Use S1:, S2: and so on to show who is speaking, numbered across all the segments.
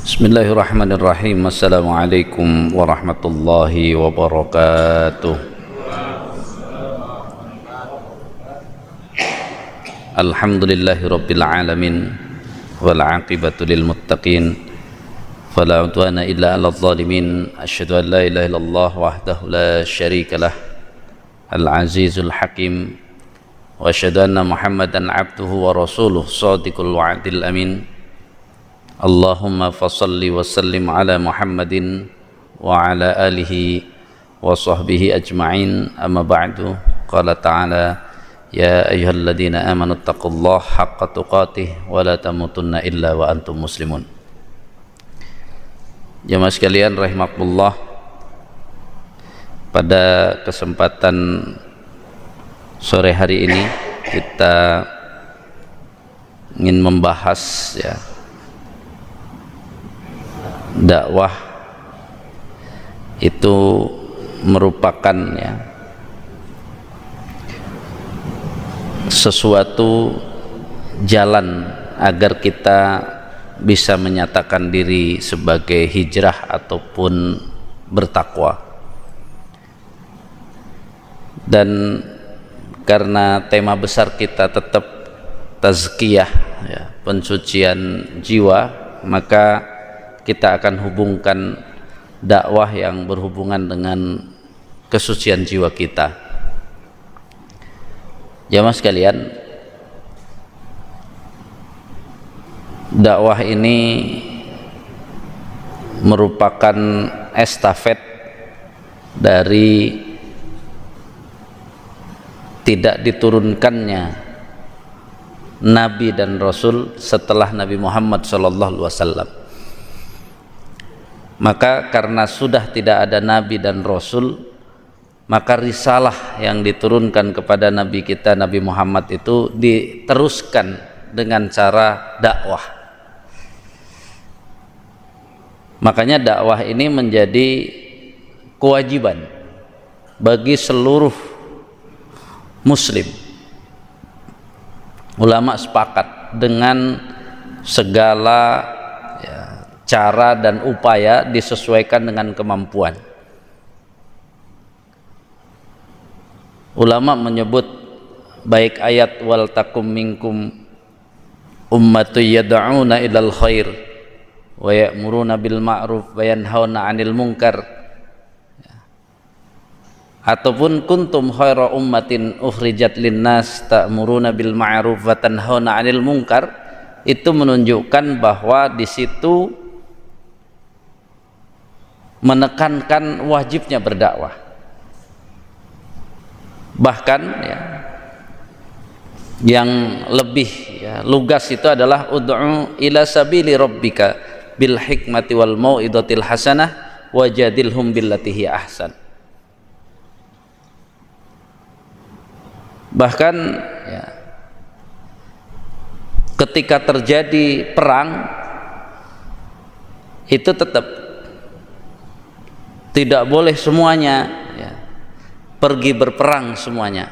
S1: Bismillahirrahmanirrahim. Assalamualaikum warahmatullahi wabarakatuh. Alhamdulillahi rabbil alamin wal aqibatu lil muttaqin fala udwana illa 'alal zalimin. Asyhadu an la ilaha illallah wahdahu la syarika lah al azizul hakim wa asyhadu anna muhammadan 'abduhu wa rasuluh shadiqul wa'dil amin. Allahumma fasalli wa sallim ala Muhammadin wa ala alihi wa sahbihi ajma'in. Amma ba'du. Qala ta'ala ya ayyuhalladzina amanu taqullaha haqqa tuqatih wa la tamutunna illa wa antum muslimun. Jamaah sekalian rahimakumullah, pada kesempatan sore hari ini kita ingin membahas dakwah itu merupakan sesuatu jalan agar kita bisa menyatakan diri sebagai hijrah ataupun bertakwa. Dan karena tema besar kita tetap tazkiyah, pensucian jiwa, maka kita akan hubungkan dakwah yang berhubungan dengan kesucian jiwa kita. Jamaah sekalian, dakwah ini merupakan estafet dari tidak diturunkannya Nabi dan Rasul setelah Nabi Muhammad SAW. Maka karena sudah tidak ada Nabi dan Rasul, maka risalah yang diturunkan kepada Nabi kita Nabi Muhammad itu diteruskan dengan cara dakwah. Makanya dakwah ini menjadi kewajiban bagi seluruh muslim. Ulama sepakat dengan segala cara dan upaya disesuaikan dengan kemampuan. Ulama menyebut baik ayat wal takum minkum ummatu yad'una ilal khair wa ya'muruna bil ma'ruf wa yanhauna 'anil munkar, ataupun kuntum khaira ummatin ukhrijat linnas ta'muruna bil ma'ruf wa tanhauna 'anil munkar, itu menunjukkan bahwa di situ menekankan wajibnya berdakwah. Bahkan yang lebih lugas itu adalah ud'u ila sabili rabbika bil hikmati wal mau'izatil hasanah wajadilhum billati hiya ahsan. Bahkan ketika terjadi perang itu tetap tidak boleh semuanya pergi berperang semuanya.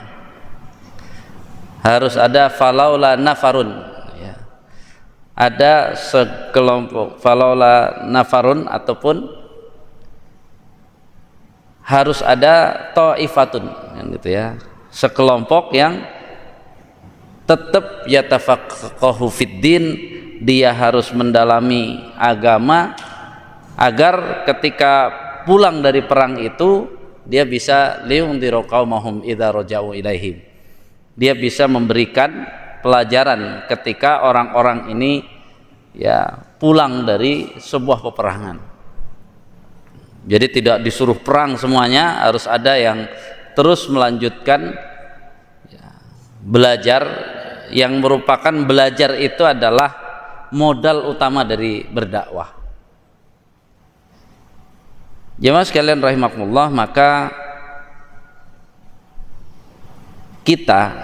S1: Harus ada falaula nafarun, ada sekelompok falaula nafarun, ataupun harus ada ta'ifatun, sekelompok yang tetap yatafaqahu fiddin, dia harus mendalami agama agar ketika pulang dari perang itu dia bisa liundiru qaumahum idza raja'u ilaihim, dia bisa memberikan pelajaran ketika orang-orang ini pulang dari sebuah peperangan. Jadi tidak disuruh perang semuanya, harus ada yang terus melanjutkan belajar, yang merupakan belajar itu adalah modal utama dari berdakwah. Jemaah sekalian rahimakumullah, maka kita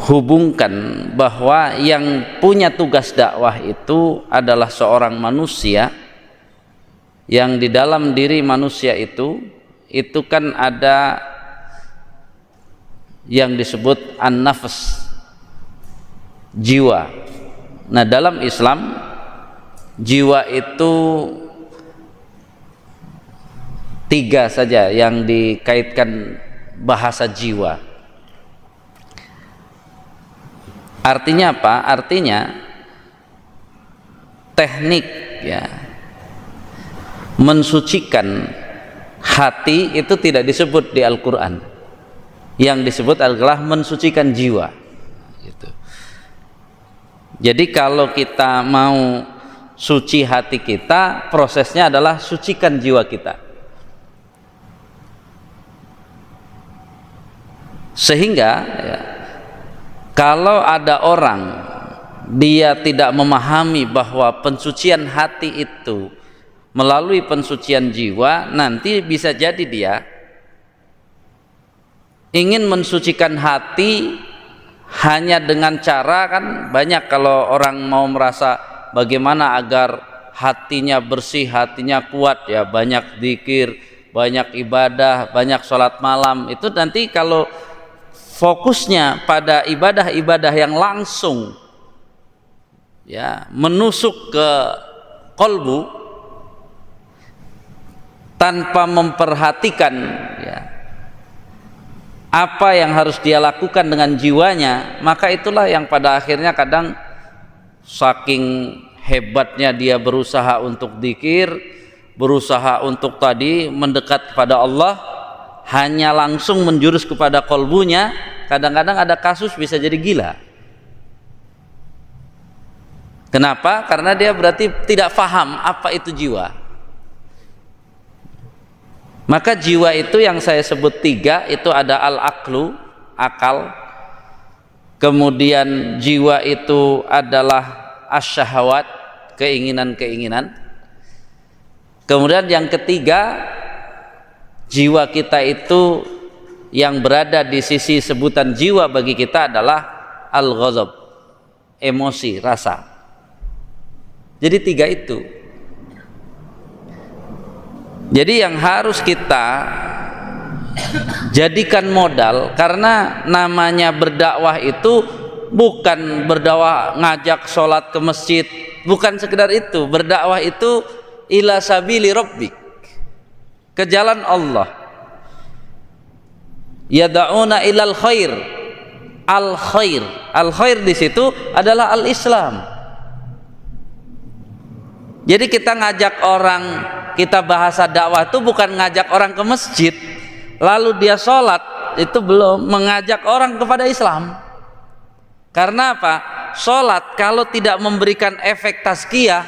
S1: hubungkan bahwa yang punya tugas dakwah itu adalah seorang manusia, yang di dalam diri manusia itu kan ada yang disebut an-nafs, jiwa, Nah, dalam Islam jiwa itu 3 saja yang dikaitkan bahasa jiwa. Artinya apa? Artinya teknik ya mensucikan hati itu tidak disebut di Al-Quran. Yang disebut adalah mensucikan jiwa gitu. Jadi kalau kita mau suci hati kita, prosesnya adalah sucikan jiwa kita. Sehingga ya, kalau ada orang dia tidak memahami bahwa pensucian hati itu melalui pensucian jiwa, nanti bisa jadi dia ingin mensucikan hati hanya dengan cara, kan banyak kalau orang mau merasa bagaimana agar hatinya bersih, hatinya kuat ya, banyak zikir, banyak ibadah, banyak sholat malam. Itu nanti kalau fokusnya pada ibadah-ibadah yang langsung ya menusuk ke kolbu tanpa memperhatikan ya apa yang harus dia lakukan dengan jiwanya, maka itulah yang pada akhirnya kadang saking hebatnya dia berusaha untuk dzikir, berusaha untuk tadi mendekat kepada Allah, hanya langsung menjurus kepada kolbunya, kadang-kadang ada kasus bisa jadi gila. Kenapa? Karena dia berarti tidak paham apa itu jiwa. Maka jiwa itu yang saya sebut 3, itu ada al-aqlu, akal. Kemudian jiwa itu adalah asyahawat, keinginan-keinginan. Kemudian yang ketiga, jiwa kita itu yang berada di sisi sebutan jiwa bagi kita adalah al-ghadab, emosi, rasa. Jadi 3 itu. Jadi yang harus kita jadikan modal, karena namanya berdakwah itu bukan berdakwah ngajak sholat ke masjid, bukan sekedar itu. Berdakwah itu ila sabili rabbik, ke jalan Allah. Yada'una ilal khair, al khair. Al khair di situ adalah al Islam. Jadi kita ngajak orang, kita bahasa dakwah itu bukan ngajak orang ke masjid lalu dia sholat, itu belum mengajak orang kepada Islam. Karena apa? Sholat kalau tidak memberikan efek tazkiyah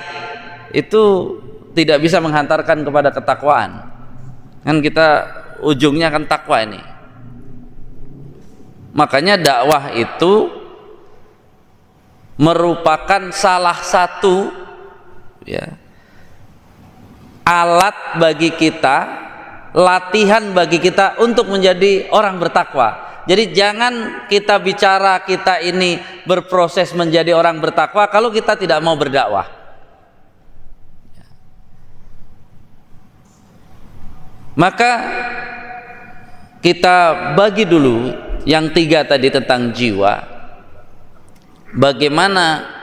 S1: itu tidak bisa menghantarkan kepada ketakwaan. Kan kita ujungnya kan takwa ini. Makanya dakwah itu merupakan salah satu ya alat bagi kita, latihan bagi kita untuk menjadi orang bertakwa. Jadi jangan kita bicara kita ini berproses menjadi orang bertakwa kalau kita tidak mau berdakwah. Maka kita bagi dulu yang 3 tadi tentang jiwa, bagaimana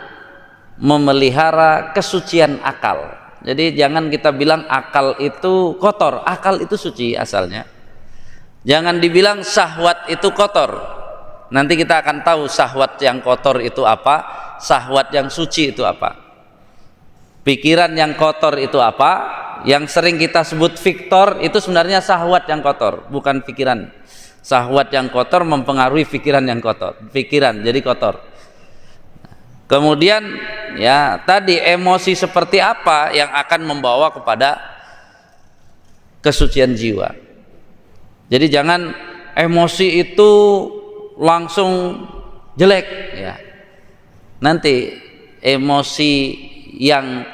S1: memelihara kesucian akal. Jadi jangan kita bilang akal itu kotor, akal itu suci asalnya. Jangan dibilang syahwat itu kotor. Nanti kita akan tahu syahwat yang kotor itu apa, syahwat yang suci itu apa. Pikiran yang kotor itu apa? Yang sering kita sebut fiktor itu sebenarnya syahwat yang kotor, bukan pikiran. Syahwat yang kotor mempengaruhi pikiran yang kotor. Pikiran jadi kotor. Kemudian ya tadi emosi seperti apa yang akan membawa kepada kesucian jiwa. Jadi jangan emosi itu langsung jelek ya. Nanti emosi yang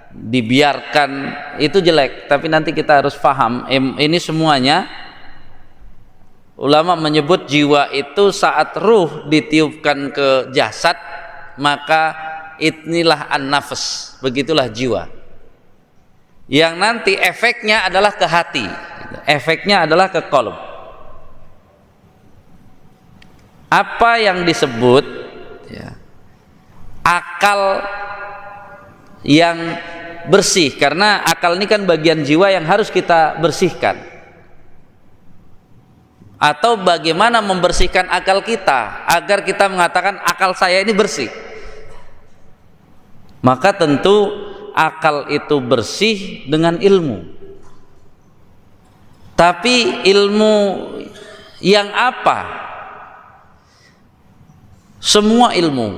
S1: dibiarkan itu jelek, tapi nanti kita harus paham ini semuanya. Ulama menyebut jiwa itu saat ruh ditiupkan ke jasad, maka inilah an-nafs, begitulah jiwa. Yang nanti efeknya adalah ke hati, efeknya adalah ke qalb. Apa yang disebut ya, akal yang bersih, karena akal ini kan bagian jiwa yang harus kita bersihkan. Atau bagaimana membersihkan akal kita agar kita mengatakan akal saya ini bersih? Maka tentu akal itu bersih dengan ilmu. Tapi ilmu yang apa? Semua ilmu,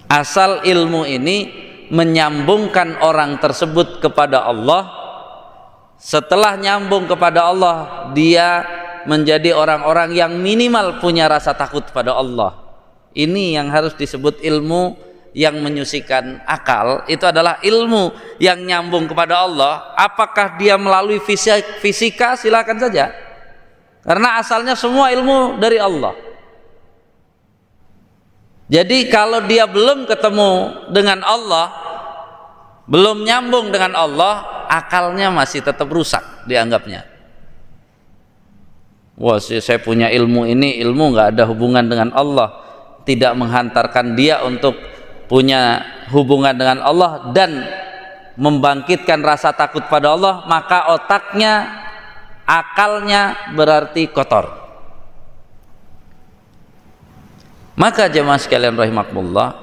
S1: asal ilmu ini menyambungkan orang tersebut kepada Allah. Setelah nyambung kepada Allah, dia menjadi orang-orang yang minimal punya rasa takut pada Allah. Ini yang harus disebut ilmu yang menyucikan akal. Itu adalah ilmu yang nyambung kepada Allah. Apakah dia melalui fisika? Silakan saja, karena asalnya semua ilmu dari Allah. Jadi kalau dia belum ketemu dengan Allah, belum nyambung dengan Allah, akalnya masih tetap rusak dianggapnya. Wah, saya punya ilmu ini, ilmu nggak ada hubungan dengan Allah, tidak menghantarkan dia untuk punya hubungan dengan Allah dan membangkitkan rasa takut pada Allah, maka otaknya, akalnya berarti kotor. Maka jemaah sekalian rahimakumullah,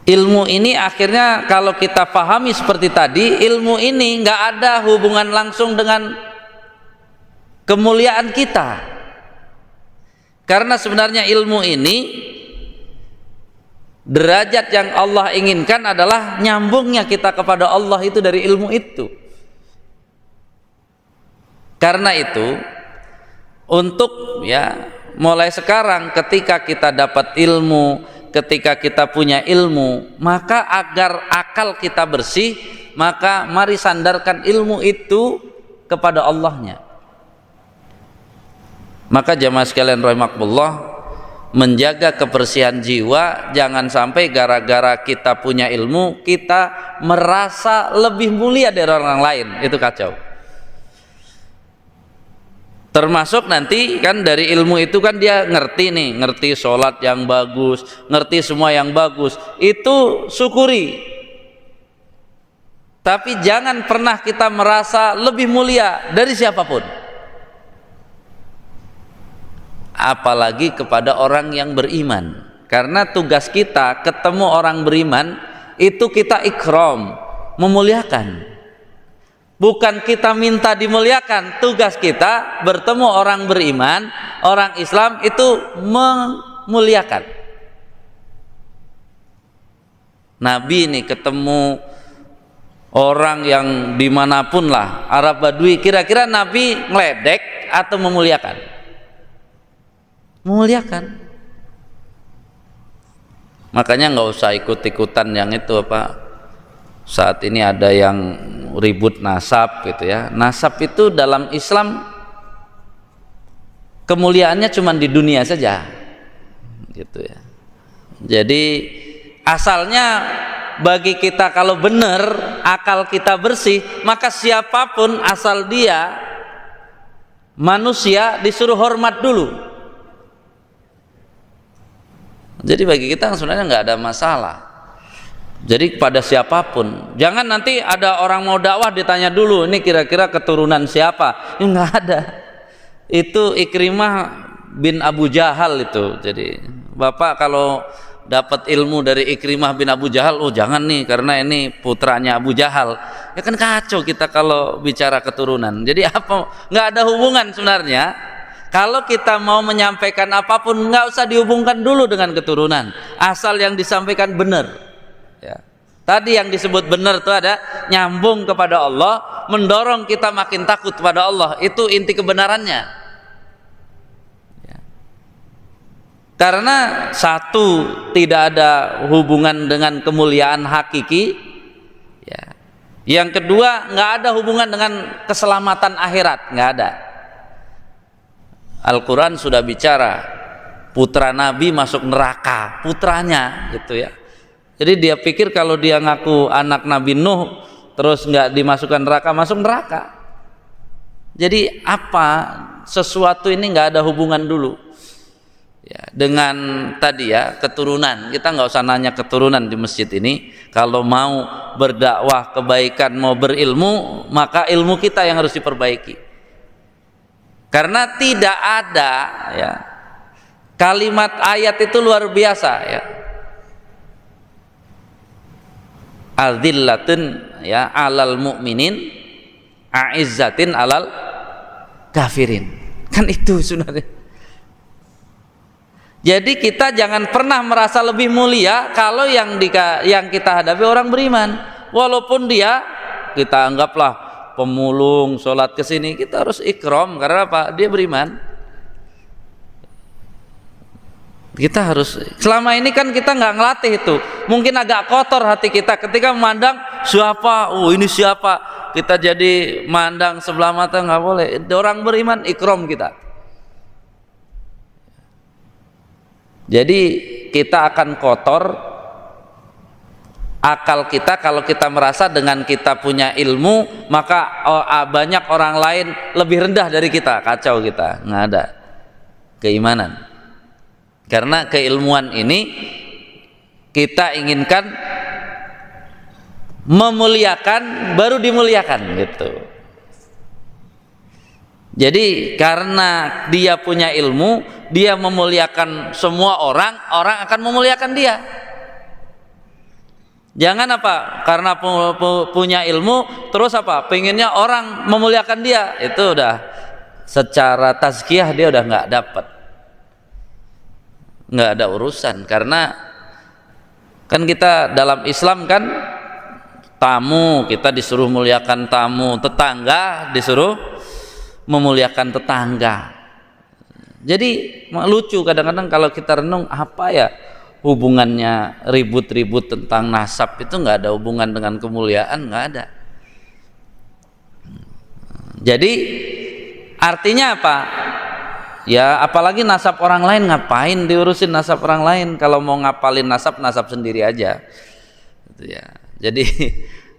S1: ilmu ini akhirnya kalau kita pahami seperti tadi, ilmu ini nggak ada hubungan langsung dengan kemuliaan kita, karena sebenarnya ilmu ini derajat yang Allah inginkan adalah nyambungnya kita kepada Allah itu dari ilmu itu. Karena itu untuk mulai sekarang ketika kita dapat ilmu, ketika kita punya ilmu, maka agar akal kita bersih, maka mari sandarkan ilmu itu kepada Allahnya. Maka jamaah sekalian rahimakumullah, menjaga kebersihan jiwa, jangan sampai gara-gara kita punya ilmu kita merasa lebih mulia dari orang lain. Itu kacau. Termasuk nanti kan dari ilmu itu kan dia ngerti nih, ngerti sholat yang bagus, ngerti semua yang bagus, itu syukuri. Tapi jangan pernah kita merasa lebih mulia dari siapapun, apalagi kepada orang yang beriman. Karena tugas kita ketemu orang beriman itu kita ikram, memuliakan. Bukan kita minta dimuliakan, tugas kita bertemu orang beriman, orang Islam itu memuliakan. Nabi ini ketemu orang yang dimanapun lah, Arab Badui, kira-kira Nabi ngeledek atau memuliakan? Memuliakan. Makanya nggak usah ikut-ikutan yang itu apa. Saat ini ada yang ribut nasab gitu ya. Nasab itu dalam Islam kemuliaannya cuma di dunia saja, gitu ya. Jadi asalnya bagi kita kalau benar akal kita bersih, maka siapapun asal dia manusia disuruh hormat dulu. Jadi bagi kita sebenarnya nggak ada masalah. Jadi kepada siapapun, jangan nanti ada orang mau dakwah ditanya dulu, ini kira-kira keturunan siapa? Nggak ada. Itu Ikrimah bin Abu Jahal itu. Jadi Bapak kalau dapat ilmu dari Ikrimah bin Abu Jahal, oh jangan nih karena ini putranya Abu Jahal. Ya kan kacau kita kalau bicara keturunan. Jadi apa? Nggak ada hubungan sebenarnya. Kalau kita mau menyampaikan apapun, nggak usah dihubungkan dulu dengan keturunan, asal yang disampaikan benar. Ya. Tadi yang disebut benar itu ada nyambung kepada Allah, mendorong kita makin takut kepada Allah. Itu inti kebenarannya. Ya. Karena satu, tidak ada hubungan dengan kemuliaan hakiki. Ya. Yang kedua, nggak ada hubungan dengan keselamatan akhirat, nggak ada. Al-Quran sudah bicara putra Nabi masuk neraka, putranya gitu ya. Jadi dia pikir kalau dia ngaku anak Nabi Nuh terus nggak dimasukkan neraka, masuk neraka. Jadi apa, sesuatu ini nggak ada hubungan dulu. Ya, dengan tadi ya keturunan, kita nggak usah nanya keturunan di masjid ini. Kalau mau berdakwah kebaikan, mau berilmu, maka ilmu kita yang harus diperbaiki. Karena tidak ada ya kalimat ayat itu luar biasa ya. Adzillatun ya alal mu'minin, a'izzatin alal kafirin. Kan itu sebenarnya. Jadi kita jangan pernah merasa lebih mulia kalau yang kita hadapi orang beriman, walaupun dia kita anggaplah pemulung, sholat kesini, kita harus ikram karena apa? Dia beriman. Kita harus, selama ini kan kita nggak ngelatih itu, mungkin agak kotor hati kita ketika memandang siapa, ini siapa, kita jadi mandang sebelah mata, nggak boleh. Orang beriman ikram kita. Jadi kita akan kotor akal kita kalau kita merasa dengan kita punya ilmu maka banyak orang lain lebih rendah dari kita. Kacau kita, nggak ada keimanan. Karena keilmuan ini kita inginkan memuliakan baru dimuliakan gitu. Jadi karena dia punya ilmu, dia memuliakan semua orang, orang akan memuliakan dia. Jangan apa? Karena punya ilmu, terus apa? Pengennya orang memuliakan dia, itu udah secara tazkiyah dia udah nggak dapat, nggak ada urusan. Karena kan kita dalam Islam kan tamu, kita disuruh muliakan tamu, tetangga disuruh memuliakan tetangga. Jadi lucu kadang-kadang kalau kita renung, apa ya hubungannya ribut-ribut tentang nasab itu nggak ada hubungan dengan kemuliaan, nggak ada. Jadi artinya apa? Ya apalagi nasab orang lain, ngapain diurusin nasab orang lain? Kalau mau ngapalin nasab sendiri aja. Gitu ya. Jadi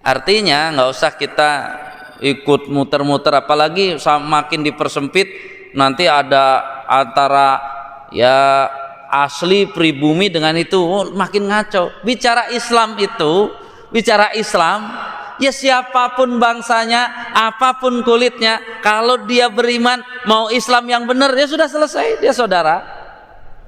S1: artinya nggak usah kita ikut muter-muter, apalagi makin dipersempit nanti ada antara ya asli pribumi dengan itu, makin ngaco. Bicara Islam itu, bicara Islam ya siapapun bangsanya, apapun kulitnya, kalau dia beriman mau Islam yang benar ya sudah selesai, dia saudara.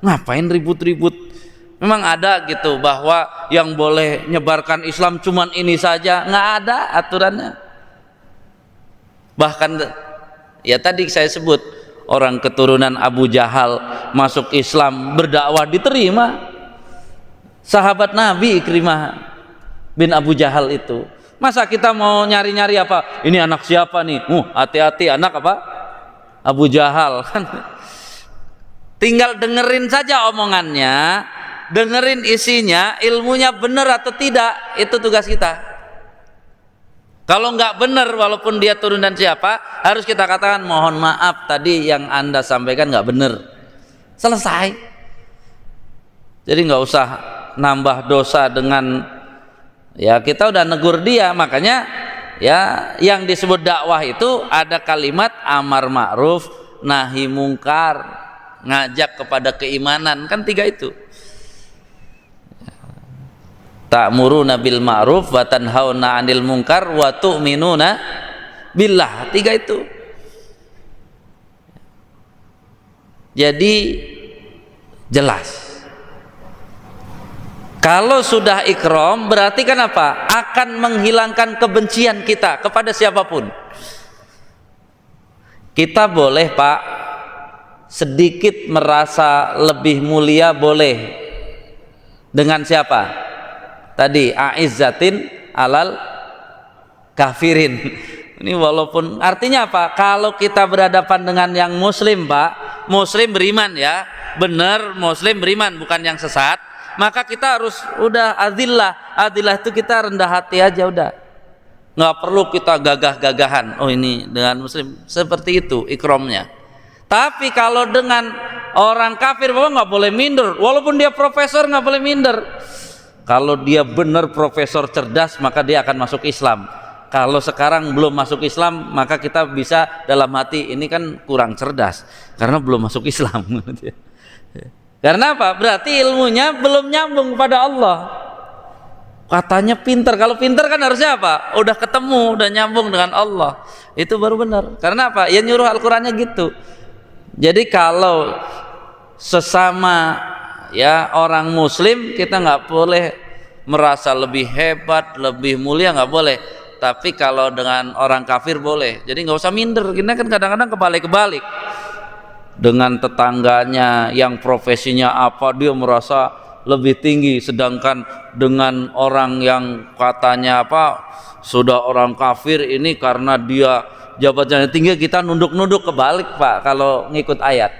S1: Ngapain ribut-ribut? Memang ada gitu bahwa yang boleh nyebarkan Islam cuman ini saja, nggak ada aturannya. Bahkan ya tadi saya sebut orang keturunan Abu Jahal masuk Islam, berdakwah, diterima. Sahabat Nabi Ikrimah bin Abu Jahal itu. Masa kita mau nyari-nyari apa? Ini anak siapa nih? Hati-hati, anak apa? Abu Jahal kan. Tinggal dengerin saja omongannya, dengerin isinya, ilmunya benar atau tidak, itu tugas kita. Kalau nggak benar, walaupun dia turunan siapa, harus kita katakan mohon maaf tadi yang Anda sampaikan nggak benar. Selesai. Jadi nggak usah nambah dosa dengan ya kita udah negur dia. Makanya ya yang disebut dakwah itu ada kalimat amar ma'ruf nahi mungkar, ngajak kepada keimanan, kan 3 itu. Ta'muruna bil ma'ruf wa tanhauna 'anil munkar wa tu'minuna billah. 3 itu. Jadi jelas. Kalau sudah ikram berarti kan apa? Akan menghilangkan kebencian kita kepada siapapun. Kita boleh Pak sedikit merasa lebih mulia, boleh. Dengan siapa? Tadi a'izzatin alal kafirin. Ini walaupun artinya apa? Kalau kita berhadapan dengan yang muslim Pak, muslim beriman ya, benar muslim beriman, bukan yang sesat, maka kita harus udah adillah itu kita rendah hati aja udah. Nggak perlu kita gagah-gagahan. Oh ini dengan muslim seperti itu ikramnya. Tapi kalau dengan orang kafir Bapak nggak boleh minder, walaupun dia profesor nggak boleh minder. Kalau dia benar profesor cerdas maka dia akan masuk Islam. Kalau sekarang belum masuk Islam maka kita bisa dalam hati ini kan kurang cerdas karena belum masuk Islam. Karena apa? Berarti ilmunya belum nyambung kepada Allah. Katanya pinter, kalau pinter kan harusnya apa? Udah ketemu, udah nyambung dengan Allah, itu baru benar. Karena apa? Ya nyuruh Al-Qur'annya gitu. Jadi kalau sesama ya orang muslim, kita nggak boleh merasa lebih hebat, lebih mulia, nggak boleh. Tapi kalau dengan orang kafir boleh. Jadi nggak usah minder. Kita kan kadang-kadang kebalik-kebalik. Dengan tetangganya yang profesinya apa, dia merasa lebih tinggi, sedangkan dengan orang yang katanya apa, sudah orang kafir ini karena dia jabatannya tinggi, kita nunduk-nunduk. Kebalik Pak kalau ngikut ayat.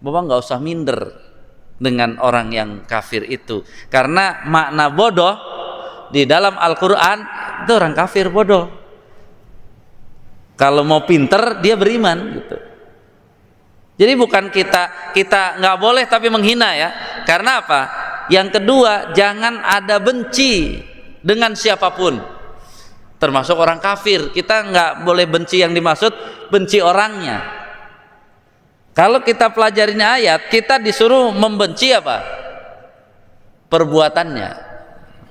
S1: Bapak nggak usah minder dengan orang yang kafir itu, karena makna bodoh di dalam Al-Quran itu orang kafir bodoh. Kalau mau pinter dia beriman gitu. Jadi bukan kita nggak boleh tapi menghina ya. Karena apa? Yang kedua, jangan ada benci dengan siapapun, termasuk orang kafir. Kita nggak boleh benci, yang dimaksud benci orangnya. Kalau kita pelajarin ayat, kita disuruh membenci apa? Perbuatannya.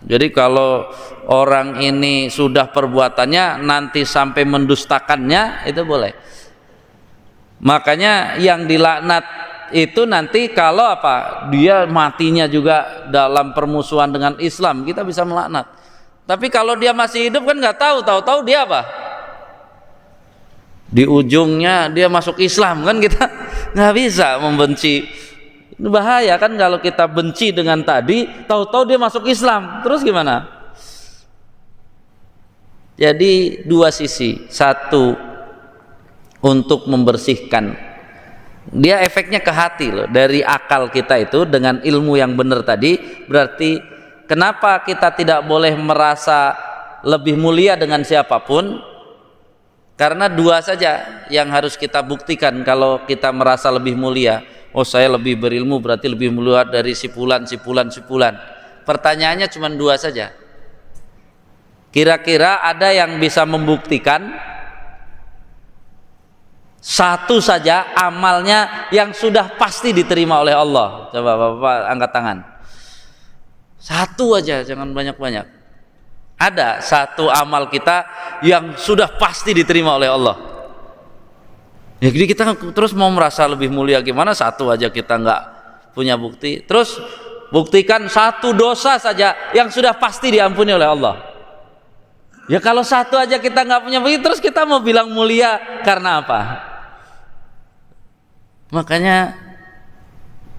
S1: Jadi kalau orang ini sudah perbuatannya nanti sampai mendustakannya, itu boleh. Makanya yang dilaknat itu nanti kalau apa? Dia matinya juga dalam permusuhan dengan Islam, kita bisa melaknat. Tapi kalau dia masih hidup kan nggak tahu dia apa? Di ujungnya dia masuk Islam, kan kita nggak bisa membenci. Ini bahaya kan kalau kita benci dengan tadi, tahu-tahu dia masuk Islam, terus gimana? Jadi dua sisi. Satu, untuk membersihkan, dia efeknya ke hati loh, dari akal kita itu dengan ilmu yang benar tadi. Berarti kenapa kita tidak boleh merasa lebih mulia dengan siapapun? Karena dua saja yang harus kita buktikan kalau kita merasa lebih mulia. Oh, saya lebih berilmu, berarti lebih mulia dari si fulan. Pertanyaannya cuma dua saja. Kira-kira ada yang bisa membuktikan satu saja amalnya yang sudah pasti diterima oleh Allah? Coba Bapak angkat tangan. Satu aja, jangan banyak-banyak. Ada satu amal kita yang sudah pasti diterima oleh Allah. Ya, jadi kita terus mau merasa lebih mulia gimana? Satu aja kita nggak punya bukti. Terus buktikan satu dosa saja yang sudah pasti diampuni oleh Allah. Ya kalau satu aja kita nggak punya bukti, terus kita mau bilang mulia karena apa? Makanya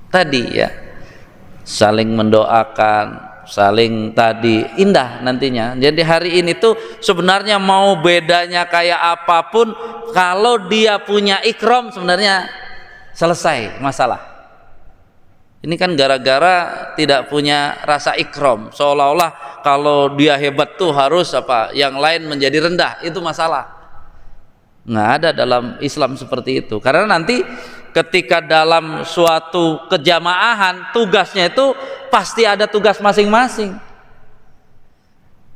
S1: tadi ya, saling mendoakan, saling tadi indah nantinya. Jadi hari ini tuh sebenarnya mau bedanya kayak apapun, kalau dia punya ikram sebenarnya selesai masalah. Ini kan gara-gara tidak punya rasa ikram, seolah-olah kalau dia hebat tuh harus apa, yang lain menjadi rendah, itu masalah. Nggak ada dalam Islam seperti itu. Karena nanti ketika dalam suatu kejamaahan, tugasnya itu pasti ada tugas masing-masing.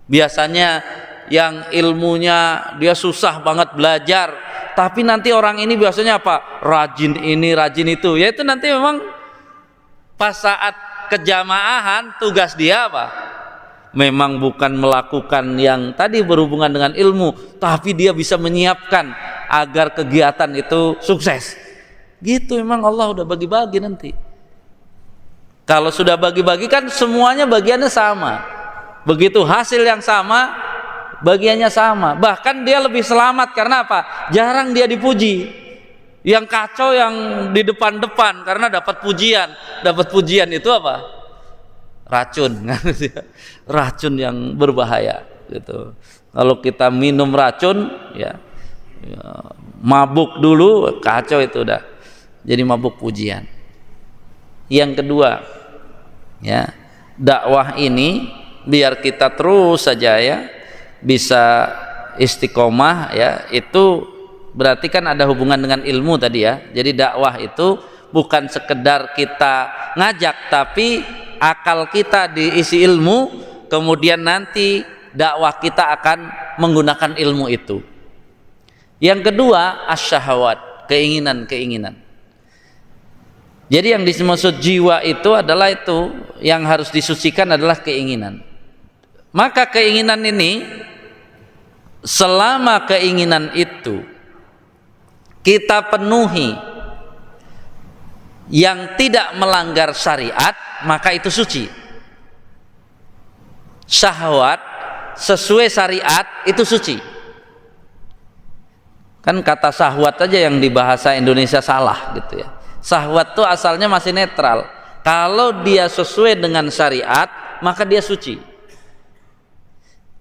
S1: Biasanya yang ilmunya dia susah banget belajar, tapi nanti orang ini biasanya apa? Rajin ini, rajin itu. Ya itu nanti memang pas saat kejamaahan tugas dia apa? Memang bukan melakukan yang tadi berhubungan dengan ilmu, tapi dia bisa menyiapkan agar kegiatan itu sukses. Gitu memang Allah udah bagi-bagi nanti. Kalau sudah bagi-bagi kan semuanya bagiannya sama. Begitu hasil yang sama, bagiannya sama. Bahkan dia lebih selamat karena apa? Jarang dia dipuji. Yang kacau yang di depan-depan karena dapat pujian. Dapat pujian itu apa? Racun. Racun yang berbahaya gitu. Kalau kita minum racun ya mabuk dulu, kacau itu udah. Jadi mabuk pujian. Yang kedua, ya, dakwah ini biar kita terus saja ya bisa istiqomah ya, itu berarti kan ada hubungan dengan ilmu tadi ya. Jadi dakwah itu bukan sekedar kita ngajak, tapi akal kita diisi ilmu, kemudian nanti dakwah kita akan menggunakan ilmu itu. Yang kedua, asyahawat, keinginan-keinginan. Jadi yang dimaksud jiwa itu adalah itu yang harus disucikan adalah keinginan. Maka keinginan ini, selama keinginan itu kita penuhi yang tidak melanggar syariat, maka itu suci. Syahwat sesuai syariat itu suci. Kan kata syahwat aja yang di bahasa Indonesia salah gitu ya. Syahwat itu asalnya masih netral. Kalau dia sesuai dengan syariat, maka dia suci.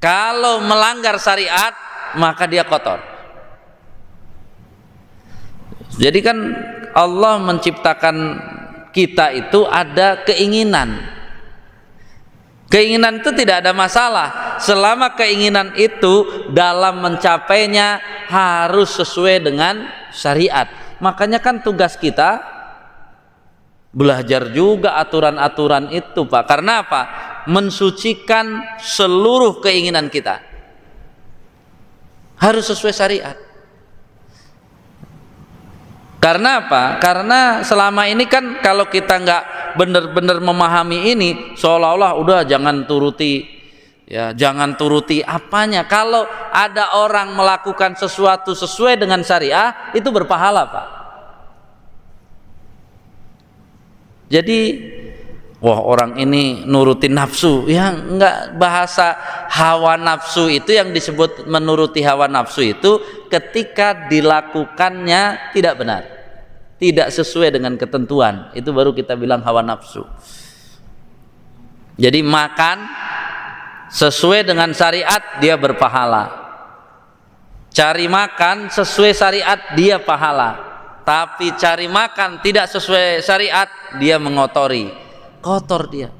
S1: Kalau melanggar syariat, maka dia kotor. Jadi kan Allah menciptakan kita itu ada keinginan. Keinginan itu tidak ada masalah selama keinginan itu dalam mencapainya harus sesuai dengan syariat. Makanya kan tugas kita belajar juga aturan-aturan itu, Pak. Karena apa? Mensucikan seluruh keinginan kita. Harus sesuai syariat. Karena apa? Karena selama ini kan kalau kita nggak benar-benar memahami ini, seolah-olah udah jangan turuti, ya jangan turuti apanya. Kalau ada orang melakukan sesuatu sesuai dengan syariah, itu berpahala, Pak. Jadi, wah orang ini nurutin nafsu, ya enggak, bahasa hawa nafsu itu yang disebut menuruti hawa nafsu itu ketika dilakukannya tidak benar, tidak sesuai dengan ketentuan, itu baru kita bilang hawa nafsu. Jadi makan sesuai dengan syariat dia berpahala, cari makan sesuai syariat dia pahala. Tapi cari makan tidak sesuai syariat dia mengotori, kotor dia.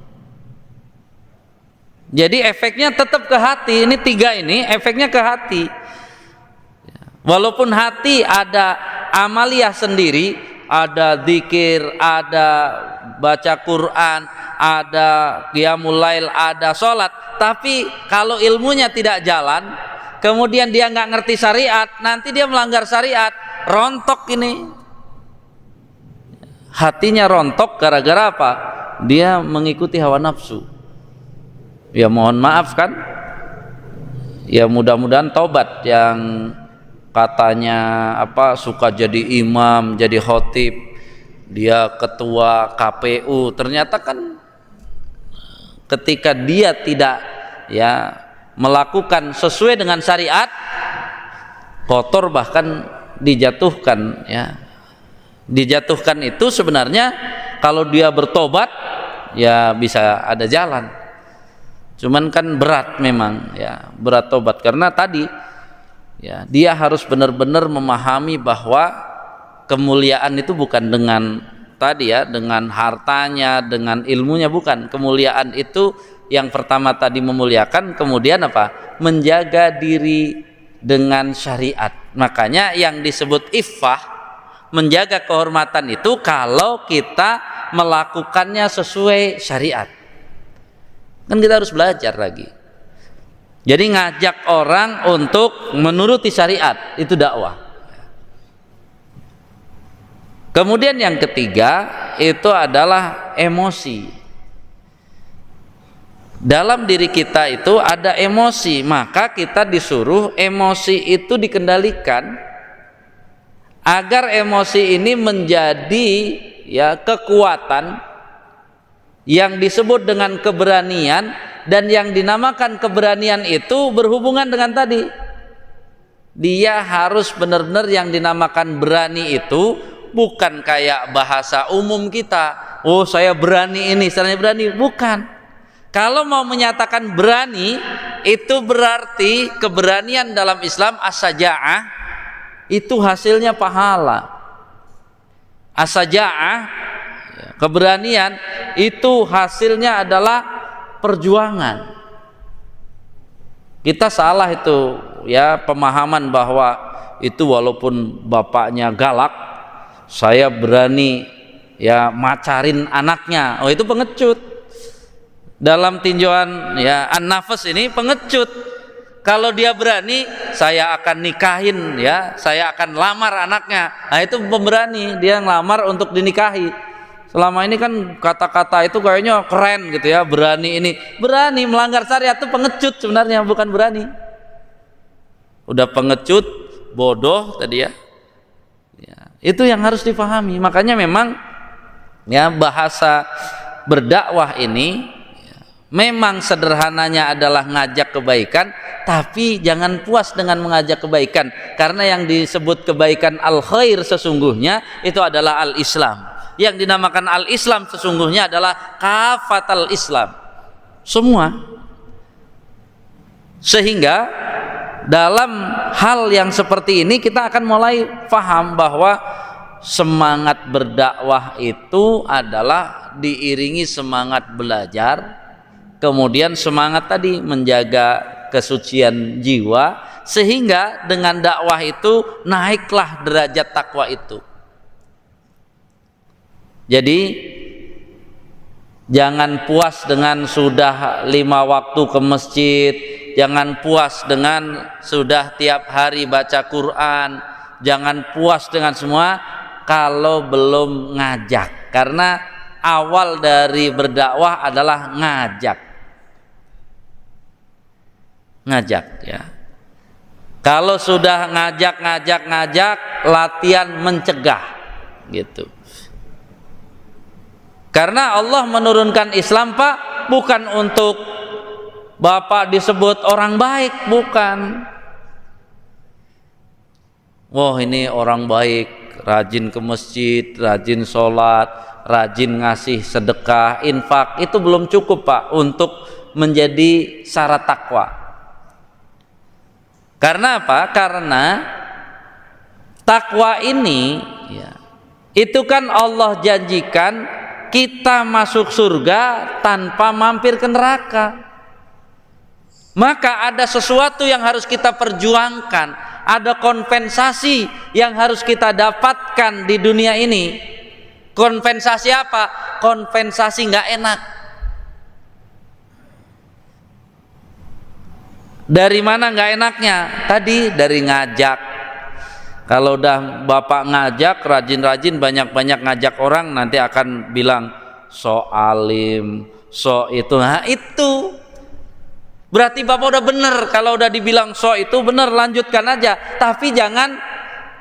S1: Jadi efeknya tetap ke hati. Ini tiga ini efeknya ke hati. Walaupun hati ada amaliyah sendiri, ada zikir, ada baca Quran, ada qiyamul lail, ada sholat, tapi kalau ilmunya tidak jalan, kemudian dia nggak ngerti syariat, nanti dia melanggar syariat, rontok ini. Hatinya rontok gara-gara apa? Dia mengikuti hawa nafsu. Ya mohon maaf kan, ya mudah-mudahan tobat yang katanya apa suka jadi imam, jadi khotib, dia ketua KPU, ternyata kan ketika dia tidak ya melakukan sesuai dengan syariat, kotor, bahkan dijatuhkan. Ya dijatuhkan itu sebenarnya kalau dia bertobat ya bisa ada jalan, cuman kan berat memang, ya berat tobat karena tadi ya dia harus benar-benar memahami bahwa kemuliaan itu bukan dengan tadi ya dengan hartanya, dengan ilmunya, bukan. Kemuliaan itu yang pertama tadi memuliakan, kemudian apa? Menjaga diri dengan syariat. Makanya yang disebut iffah, menjaga kehormatan itu kalau kita melakukannya sesuai syariat. Kan kita harus belajar lagi. Jadi ngajak orang untuk menuruti syariat itu dakwah. Kemudian yang ketiga itu adalah emosi. Dalam diri kita itu ada emosi, maka kita disuruh emosi itu dikendalikan agar emosi ini menjadi ya kekuatan yang disebut dengan keberanian, dan yang dinamakan keberanian itu berhubungan dengan tadi. Dia harus benar-benar yang dinamakan berani itu bukan kayak bahasa umum kita. Oh, saya berani ini, saya berani, bukan. Kalau mau menyatakan berani itu berarti keberanian dalam Islam as-saja'ah itu hasilnya pahala. As-saja'ah, keberanian itu hasilnya adalah perjuangan. Kita salah itu ya pemahaman bahwa itu walaupun bapaknya galak, saya berani ya macarin anaknya. Oh, itu pengecut. Dalam tinjauan ya an-nafs ini pengecut. Kalau dia berani, saya akan nikahin ya, saya akan lamar anaknya. Nah, itu pemberani, dia ngelamar untuk dinikahi. Selama ini kan kata-kata itu kayaknya keren gitu ya, berani ini. Berani melanggar syariat itu pengecut sebenarnya, bukan berani. Udah pengecut, bodoh tadi ya. Ya, itu yang harus dipahami. Makanya memang ya bahasa berdakwah ini ya, memang sederhananya adalah ngajak kebaikan, tapi jangan puas dengan mengajak kebaikan, karena yang disebut kebaikan al-khair sesungguhnya itu adalah al-Islam. Yang dinamakan al-Islam sesungguhnya adalah kafatal Islam, semua. Sehingga dalam hal yang seperti ini kita akan mulai paham bahwa semangat berdakwah itu adalah diiringi semangat belajar, kemudian semangat tadi menjaga kesucian jiwa, sehingga dengan dakwah itu naiklah derajat takwa itu. Jadi jangan puas dengan sudah 5 waktu ke masjid, jangan puas dengan sudah tiap hari baca Quran, jangan puas dengan semua kalau belum ngajak, karena awal dari berdakwah adalah ngajak ya. Kalau sudah ngajak, latihan mencegah gitu. Karena Allah menurunkan Islam, Pak, bukan untuk Bapak disebut orang baik, bukan. Wah, ini orang baik, rajin ke masjid, rajin sholat, rajin ngasih sedekah, infak, itu belum cukup, Pak, untuk menjadi syarat takwa. Karena apa? Karena takwa ini ya, itu kan Allah janjikan kita masuk surga tanpa mampir ke neraka. Maka ada sesuatu yang harus kita perjuangkan, ada kompensasi yang harus kita dapatkan di dunia ini. Kompensasi apa? Kompensasi nggak enak. Dari mana nggak enaknya? Tadi dari ngajak. Kalau udah Bapak ngajak, rajin-rajin, banyak-banyak ngajak orang, nanti akan bilang so alim, so itu. Nah itu berarti Bapak udah bener. Kalau udah dibilang so itu bener, lanjutkan aja. Tapi jangan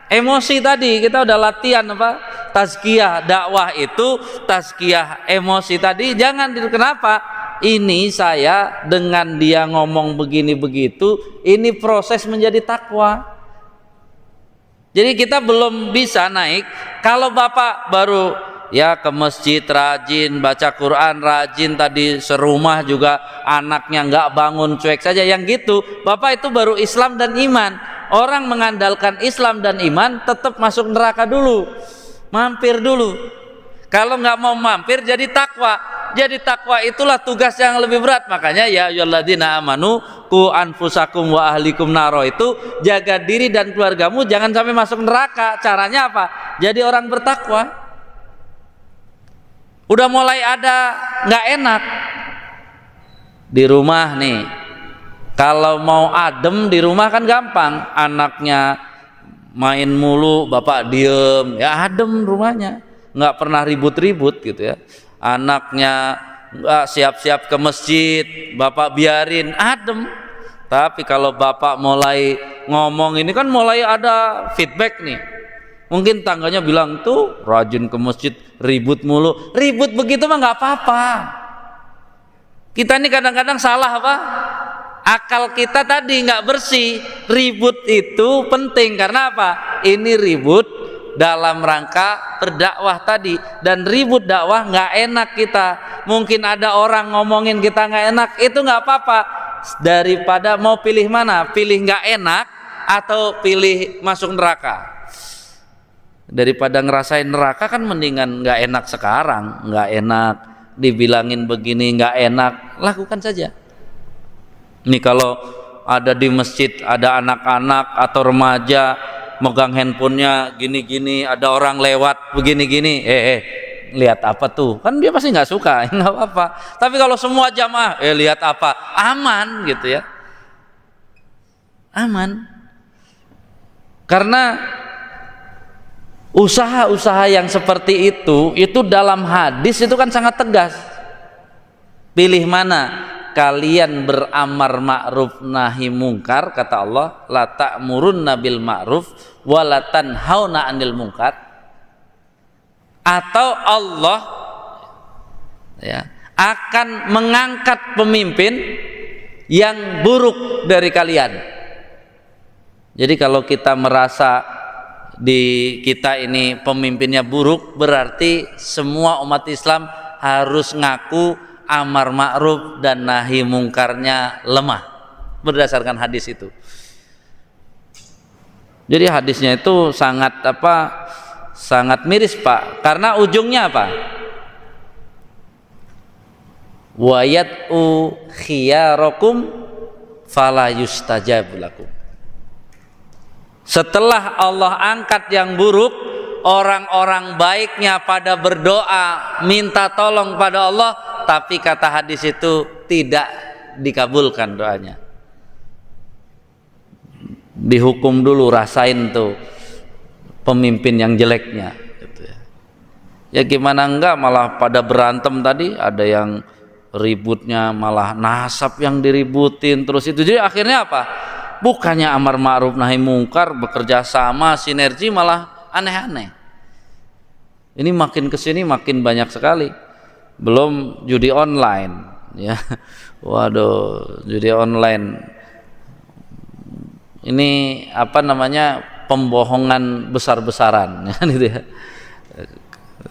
S1: emosi tadi. Kita udah latihan apa? Tazkiyah dakwah itu, tazkiyah emosi tadi. Jangan. Kenapa? Ini saya dengan dia ngomong begini begitu, ini proses menjadi takwa. Jadi kita belum bisa naik kalau Bapak baru ya ke masjid rajin, baca Quran rajin, tadi serumah juga anaknya nggak bangun, cuek saja, yang gitu Bapak itu baru Islam dan iman. Orang mengandalkan Islam dan iman tetap masuk neraka dulu, mampir dulu. Kalau nggak mau mampir jadi takwa. Jadi takwa itulah tugas yang lebih berat. Makanya ya ayyuhalladzina amanu qu anfusakum wa ahlikum naro, itu jaga diri dan keluargamu jangan sampai masuk neraka. Caranya apa? Jadi orang bertakwa. Udah mulai ada nggak enak di rumah nih. Kalau mau adem di rumah kan gampang. Anaknya main mulu, Bapak diem, ya adem rumahnya, nggak pernah ribut-ribut gitu ya. Anaknya siap-siap ke masjid, Bapak biarin, adem. Tapi kalau Bapak mulai ngomong, ini kan mulai ada feedback nih. Mungkin tangganya bilang tuh rajin ke masjid, ribut mulu. Ribut begitu mah nggak apa-apa. Kita ini kadang-kadang salah apa? Akal kita tadi nggak bersih. Ribut itu penting karena apa? Ini ribut dalam rangka berdakwah tadi, dan ribut dakwah nggak enak kita. Mungkin ada orang ngomongin kita nggak enak, itu nggak apa-apa. Daripada mau pilih mana? Pilih nggak enak atau pilih masuk neraka? Daripada ngerasain neraka kan mendingan nggak enak sekarang, nggak enak dibilangin begini, nggak enak, lakukan saja. Nih kalau ada di masjid ada anak-anak atau remaja megang handphonenya gini-gini, ada orang lewat begini-gini, lihat apa tuh? Kan dia pasti nggak suka, nggak apa-apa. Tapi kalau semua jamaah, lihat apa? Aman gitu ya, aman. Karena Usaha-usaha yang seperti itu dalam hadis itu kan sangat tegas. Pilih mana? Kalian beramar ma'ruf nahi mungkar, kata Allah, la ta'murunna bil ma'ruf wa la tanhauna 'anil munkar. Atau Allah ya akan mengangkat pemimpin yang buruk dari kalian. Jadi kalau kita merasa di kita ini pemimpinnya buruk, berarti semua umat Islam harus ngaku amar ma'ruf dan nahi mungkarnya lemah berdasarkan hadis itu. Jadi hadisnya itu sangat sangat miris, Pak, karena ujungnya apa? Wa yad'u khiyarakum fala yustajabu lakum. Setelah Allah angkat yang buruk, orang-orang baiknya pada berdoa minta tolong pada Allah, tapi kata hadis itu tidak dikabulkan doanya. Dihukum dulu, rasain tuh pemimpin yang jeleknya gitu ya. Ya gimana enggak malah pada berantem tadi, ada yang ributnya malah nasab yang diributin terus itu. Jadi akhirnya apa? Bukannya amar ma'ruf nahi mungkar, bekerja sama, sinergi, malah aneh-aneh. Ini makin kesini makin banyak sekali. Belum judi online ya. Waduh, judi online ini pembohongan besar-besaran gitu ya.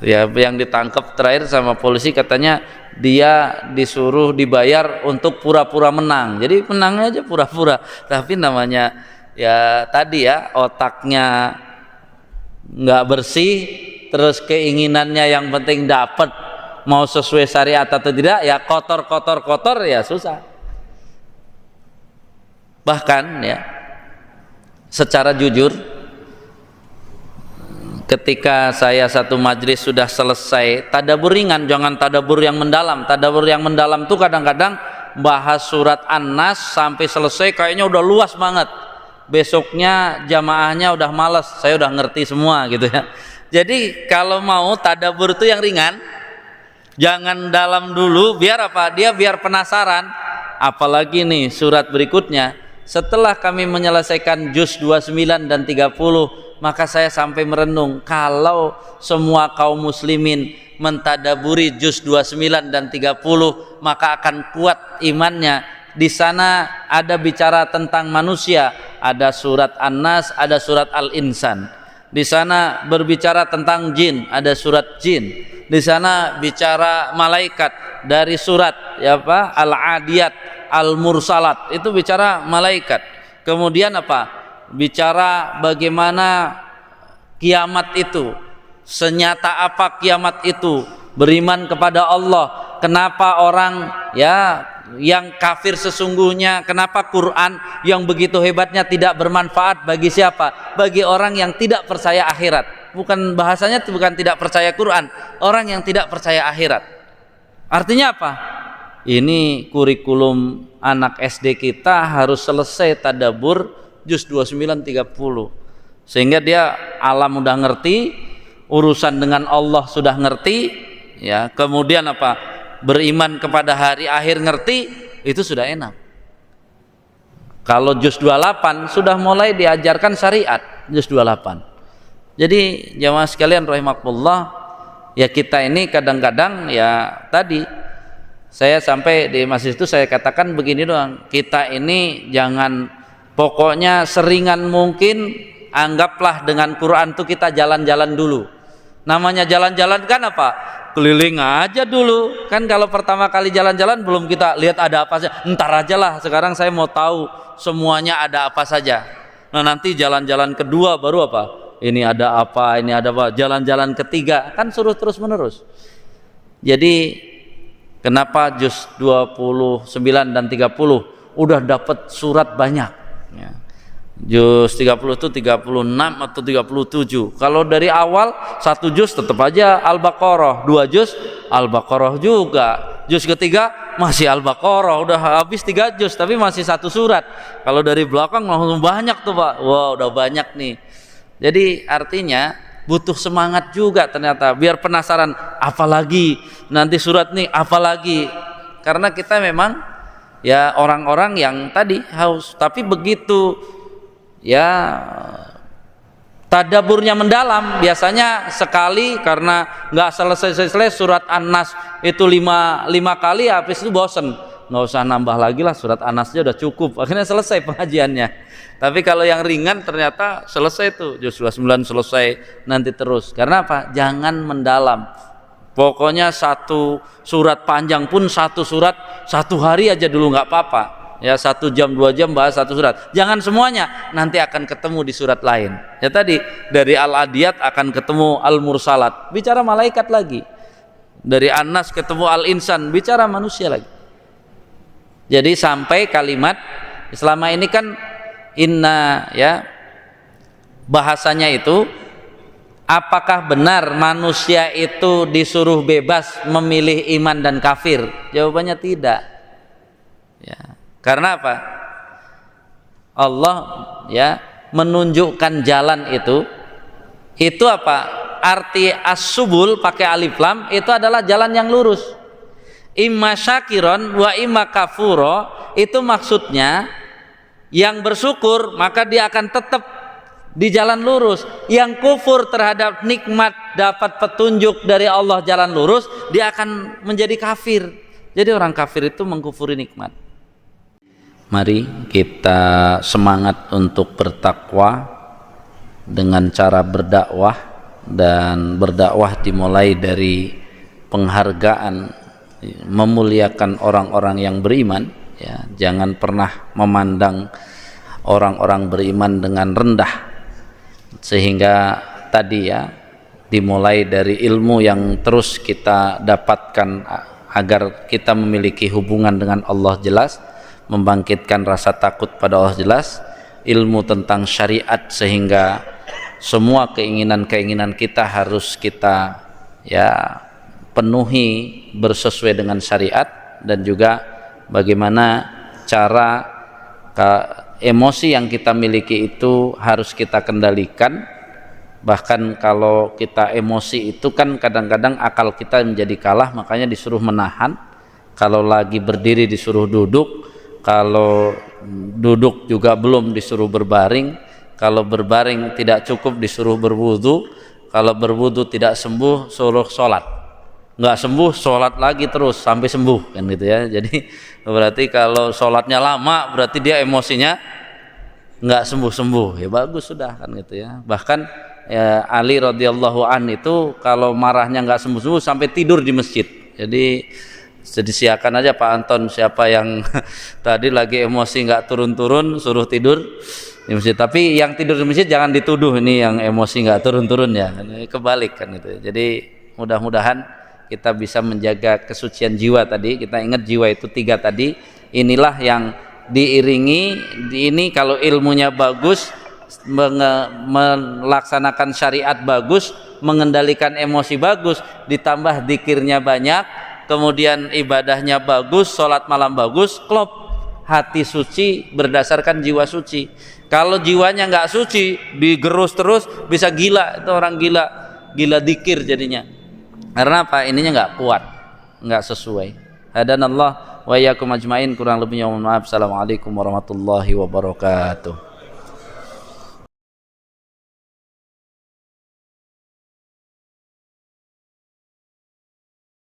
S1: Ya yang ditangkap terakhir sama polisi katanya dia disuruh dibayar untuk pura-pura menang. Jadi menangnya aja pura-pura, tapi namanya ya tadi ya, otaknya nggak bersih, terus keinginannya yang penting dapat, mau sesuai syariat atau tidak, ya kotor ya susah. Bahkan ya secara jujur, ketika saya satu majelis sudah selesai tadabbur ringan, jangan tadabbur yang mendalam. Tadabbur yang mendalam tuh kadang-kadang bahas surat An-Nas sampai selesai kayaknya udah luas banget. Besoknya jamaahnya udah malas, saya udah ngerti semua gitu ya. Jadi kalau mau tadabbur itu yang ringan, jangan dalam dulu, biar apa? Dia biar penasaran. Apalagi nih surat berikutnya, setelah kami menyelesaikan juz 29 dan 30, maka saya sampai merenung, kalau semua kaum muslimin mentadaburi juz 29 dan 30, maka akan kuat imannya. Di sana ada bicara tentang manusia, ada surat An-Nas, ada surat Al-Insan. Di sana berbicara tentang jin, ada surat jin. Di sana bicara malaikat, dari surat Al-Adiyat, Al-Mursalat, itu bicara malaikat. Kemudian bicara bagaimana kiamat itu, senyata apa kiamat itu, beriman kepada Allah. Kenapa orang yang kafir sesungguhnya, kenapa Quran yang begitu hebatnya tidak bermanfaat bagi siapa? Bagi orang yang tidak percaya akhirat. Bukan bahasanya bukan tidak percaya Quran, orang yang tidak percaya akhirat. Artinya apa? Ini kurikulum anak SD kita harus selesai tadabbur juz 29 30. Sehingga dia alam udah ngerti, urusan dengan Allah sudah ngerti, ya. Kemudian beriman kepada hari akhir ngerti, itu sudah enak. Kalau juz 28 sudah mulai diajarkan syariat, juz 28. Jadi jamaah sekalian rahimakumullah, ya kita ini kadang-kadang ya tadi saya sampai di masjid itu saya katakan begini doang, kita ini jangan, pokoknya seringan mungkin anggaplah dengan Quran itu kita jalan-jalan dulu. Namanya jalan-jalan kan keliling aja dulu kan. Kalau pertama kali jalan-jalan belum kita lihat ada apa saja, entar aja lah, sekarang saya mau tahu semuanya ada apa saja. Nah nanti jalan-jalan kedua baru ini ada apa, ini ada apa, jalan-jalan ketiga kan suruh terus menerus. Jadi kenapa juz 29 dan 30 udah dapat surat banyak ya. Juz 30 itu 36 atau 37. Kalau dari awal satu juz tetap aja Al-Baqarah, 2 juz Al-Baqarah juga, juz ketiga masih Al-Baqarah, udah habis 3 juz tapi masih satu surat. Kalau dari belakang langsung banyak tuh Pak, wah udah banyak nih. Jadi artinya butuh semangat juga ternyata, biar penasaran apalagi nanti surat nih apalagi, karena kita memang ya orang-orang yang tadi haus. Tapi begitu ya tadaburnya mendalam, biasanya sekali karena nggak selesai surat An-Nas itu lima kali, habis itu bosen, nggak usah nambah lagi lah, surat An-Nasnya udah cukup, akhirnya selesai pengajiannya. Tapi kalau yang ringan ternyata selesai tuh, juz 29 selesai, nanti terus. Karena apa? Jangan mendalam. Pokoknya satu surat panjang pun satu surat satu hari aja dulu nggak apa-apa. Ya 1 jam 2 jam bahas satu surat. Jangan semuanya, nanti akan ketemu di surat lain. Ya tadi dari Al-Adiyat akan ketemu Al-Mursalat, bicara malaikat lagi. Dari An-Nas ketemu Al-Insan, bicara manusia lagi. Jadi sampai kalimat selama ini kan inna, ya bahasanya itu apakah benar manusia itu disuruh bebas memilih iman dan kafir? Jawabannya tidak. Ya, karena apa? Allah ya menunjukkan jalan itu apa? Arti as-subul pakai alif lam itu adalah jalan yang lurus. Imma syakiron wa imma kafuro, itu maksudnya yang bersyukur maka dia akan tetap di jalan lurus. Yang kufur terhadap nikmat dapat petunjuk dari Allah jalan lurus, dia akan menjadi kafir. Jadi orang kafir itu mengkufuri nikmat. Mari kita semangat untuk bertakwa dengan cara berdakwah, dan berdakwah dimulai dari penghargaan, memuliakan orang-orang yang beriman. Ya, jangan pernah memandang orang-orang beriman dengan rendah, sehingga tadi ya dimulai dari ilmu yang terus kita dapatkan agar kita memiliki hubungan dengan Allah jelas, membangkitkan rasa takut pada Allah jelas, ilmu tentang syariat sehingga semua keinginan-keinginan kita harus kita ya penuhi bersesuai dengan syariat, dan juga bagaimana cara emosi yang kita miliki itu harus kita kendalikan. Bahkan kalau kita emosi itu kan kadang-kadang akal kita menjadi kalah, makanya disuruh menahan. Kalau lagi berdiri disuruh duduk, kalau duduk juga belum disuruh berbaring, kalau berbaring tidak cukup disuruh berwudu, kalau berwudu tidak sembuh suruh sholat, nggak sembuh sholat lagi terus sampai sembuh, kan gitu ya. Jadi berarti kalau sholatnya lama berarti dia emosinya nggak sembuh-sembuh, ya bagus sudah, kan gitu ya. Bahkan ya, Ali radhiyallahu an itu kalau marahnya nggak sembuh-sembuh sampai tidur di masjid. Jadi siakan aja Pak Anton, siapa yang tadi lagi emosi nggak turun-turun suruh tidur di masjid. Tapi yang tidur di masjid jangan dituduh ini yang emosi nggak turun-turun, ya kebalik, kan gitu ya. Jadi mudah-mudahan kita bisa menjaga kesucian jiwa tadi. Kita ingat jiwa itu 3 tadi. Inilah yang diiringi ini, kalau ilmunya bagus, melaksanakan syariat bagus, mengendalikan emosi bagus, ditambah zikirnya banyak, kemudian ibadahnya bagus, sholat malam bagus, klop, hati suci berdasarkan jiwa suci. Kalau jiwanya nggak suci, digerus terus, bisa gila, itu orang gila zikir jadinya. Karena apa? Ininya nggak kuat, nggak sesuai. Hadanallah wa iyyakum ajmain. Kurang lebihnya mohon maaf. Assalamualaikum warahmatullahi wabarakatuh.